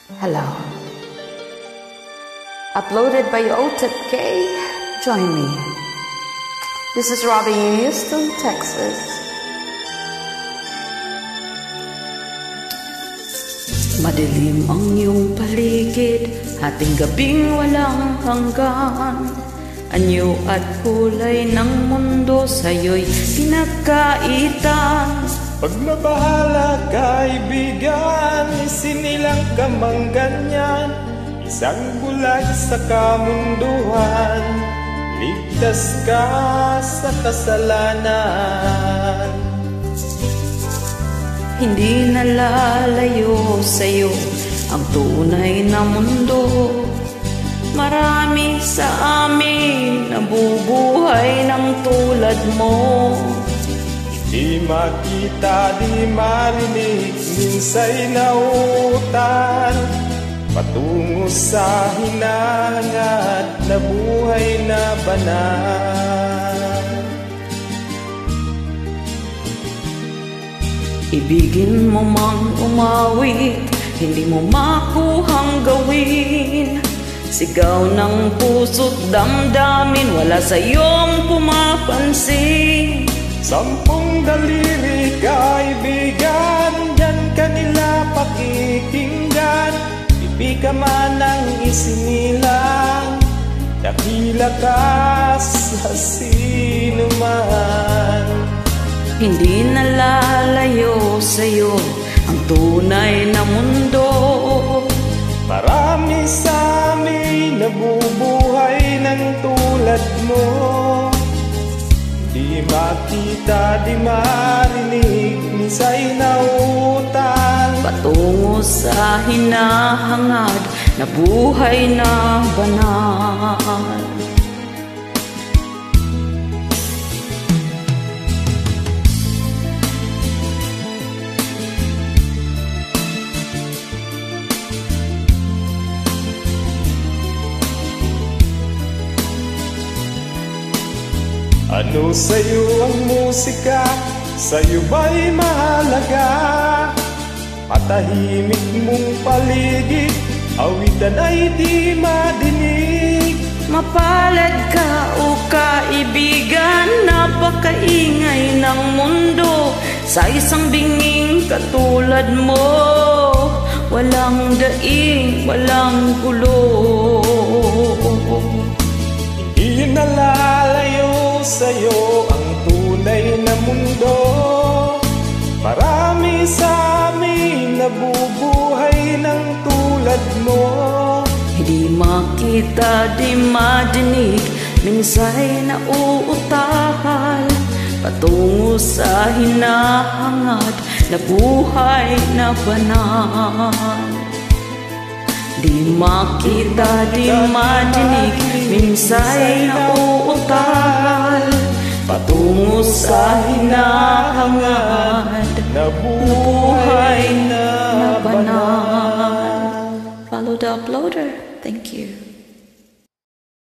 Hello. Uploaded by Otip K. Join me. This is Robbie in Houston, Texas. Madilim ang iyong paligid, hating gabing walang hanggan. Anyo at kulay ng mundo sa'yo'y pinagkaitan. Pag nabahala kaibigan, isinilang ka mang ganyan. Isang bulag sa kamunduhan, ligtas ka sa kasalanan. Hindi nalalayo sa'yo ang tunay na mundo. Marami sa amin nabubuhay ng tulad mo. Di makita, di marinig, minsa'y nauutan, patungo sa hinahangad na buhay na banal. Ibigin mo mang umawit, hindi mo makuhang gawin. Sigaw ng puso't damdamin, wala sa'yong pumapansin. Sampung daliri kaibigan, diyan kanila pakikinggan. Pipi ka man ang isinilang, dakila ka sa sinuman. Hindi nalalayo sa'yo ang tunay na mundo. Marami sa amin nabubuhay ng tulad mo. Di makita, di marinig, minsa'y nauutan, Patungo sa hinahangad na buhay na banal. Ano sa'yo ang musika? Sa'yo ba'y mahalaga? Patahimik mong paligid, awitan ay di madinig. Mapalad ka o kaibigan, napakaingay ng mundo. Sa isang binging katulad mo, walang daing, walang gulo. Hindi nalalayo sa'yo ang tunay na mundo. Marami sa amin nabubuhay ng tulad mo. Hindi makita, di madinig, minsa'y nauutal, patungo sa hinahangad na buhay na banal. Di makita, di madinig, minsa'y nauutal, patungo sa hinahangad na buhay na banal. Follow the uploader. Thank you.